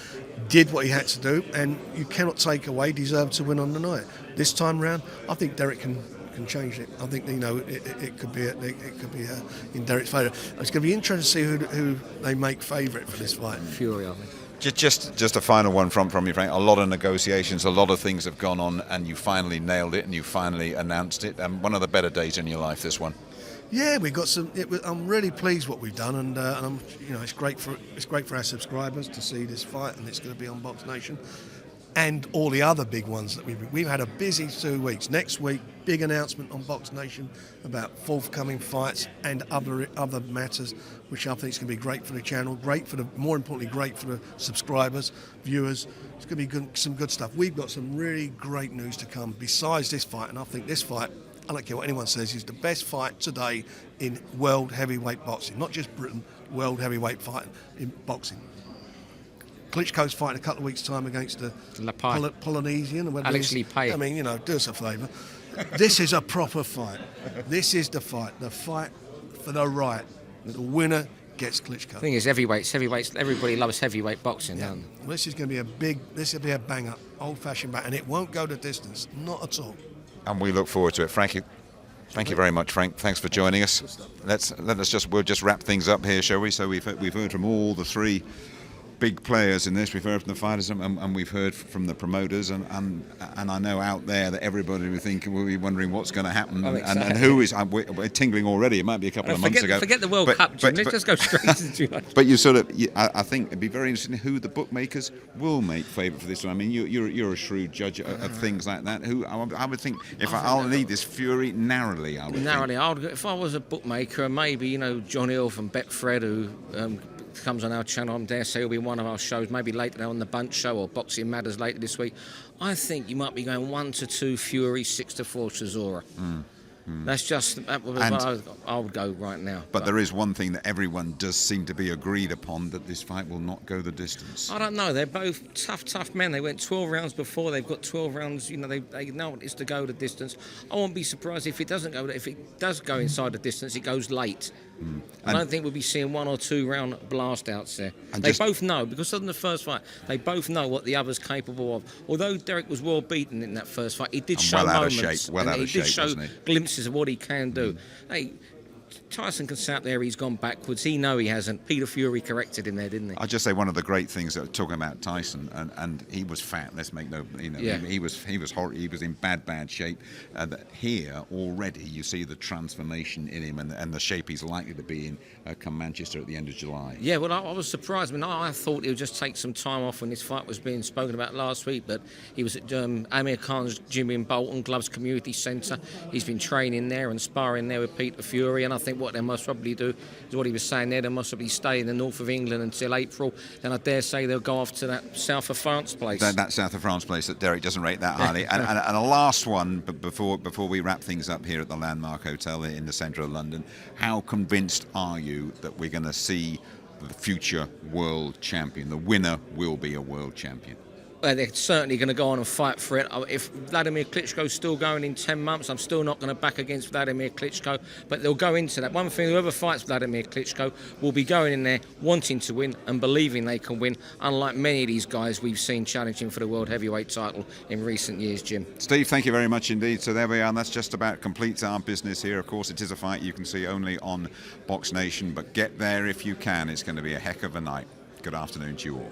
C: did what he had to do, and you cannot take away deserved to win on the night. This time round, I think Dereck can change it. I think it could be in Dereck's favour. It's going to be interesting to see who they make favourite for this fight.
B: Fury, I think.
A: Just a final one from you, Frank. A lot of negotiations, a lot of things have gone on, and you finally nailed it, and you finally announced it. One of the better days in your life, this one.
C: Yeah, we got some. I'm really pleased what we've done, and I'm, it's great for our subscribers to see this fight, and it's going to be on BoxNation, and all the other big ones that we've had a busy 2 weeks. Next week, big announcement on BoxNation about forthcoming fights and other matters, which I think is going to be great for the channel, more importantly, great for the subscribers, viewers. It's going to be some good stuff. We've got some really great news to come besides this fight, and I think this fight, I don't care what anyone says, is the best fight today in world heavyweight boxing. Not just Britain, world heavyweight fight in boxing. Klitschko's fighting a couple of weeks' time against the Polynesian.
B: Alex Lepay.
C: I mean, do us a favour. This is a proper fight. This is the fight for the right. The winner gets Klitschko.
B: The thing is, heavyweights. Everybody loves heavyweight boxing, don't they?
C: Well, this is going to be a bang up, old-fashioned bang, and it won't go the distance, not at all.
A: And we look forward to it. Thank you very much, Frank. Thanks for joining us. We'll just wrap things up here, shall we? So we've heard from all the three big players in this. We've heard from the fighters, and we've heard from the promoters, and I know out there that everybody will be wondering what's going to happen, and who is. We're tingling already. It might be a couple of months ago.
B: Forget the World Cup, Jim. Let's just go straight into it.
A: But I think it'd be very interesting who the bookmakers will make favourite for this one. I mean, you're a shrewd judge of things like that. Who I would think, I'll lead this Fury narrowly.
B: If I was a bookmaker, maybe John Hill from Betfred, who comes on our channel, I dare say he'll be one of our shows, maybe later on the Bunch Show or Boxing Matters later this week. I think you might be going 1-2 Fury, 6-4 Chisora. That would be what I would go right now.
A: But there is one thing that everyone does seem to be agreed upon, that this fight will not go the distance.
B: I don't know. They're both tough men. They went 12 rounds before. They've got 12 rounds. They know what it is to go the distance. I won't be surprised if it doesn't go. If it does go inside the distance, it goes late. I don't think we'll be seeing 1 or 2 round blast outs there. They both know, because of the first fight, they both know what the other's capable of. Although Dereck was well beaten in that first fight, he did show moments.
A: Well out of shape,
B: did show
A: wasn't he?
B: glimpses of what he can do. Hey, Tyson can sit up there, he's gone backwards. He hasn't. Peter Fury corrected him there, didn't he?
A: I'll just say one of the great things that talking about Tyson, and he was fat. Let's make no,
B: Yeah.
A: he was he was in bad shape. Here already, you see the transformation in him and the shape he's likely to be in come Manchester at the end of July.
B: Yeah, well, I was surprised. I mean, I thought he would just take some time off when this fight was being spoken about last week, but he was at Amir Khan's gym in Bolton, Gloves Community Centre. He's been training there and sparring there with Peter Fury, and I think what they must probably do is what he was saying there, they must probably stay in the north of England until April. Then I dare say they'll go off to that south of France place.
A: That south of France place that Dereck doesn't rate that highly. and a last one before we wrap things up here at the Landmark Hotel in the centre of London. How convinced are you that we're going to see the future world champion? The winner will be a world champion.
B: They're certainly going to go on and fight for it. If Vladimir Klitschko's still going in 10 months, I'm still not going to back against Vladimir Klitschko, but they'll go into that. One thing, whoever fights Vladimir Klitschko will be going in there wanting to win and believing they can win, unlike many of these guys we've seen challenging for the world heavyweight title in recent years, Jim.
A: Steve, thank you very much indeed. So there we are, and that's just about completes our business here. Of course, it is a fight you can see only on Box Nation, but get there if you can. It's going to be a heck of a night. Good afternoon to you all.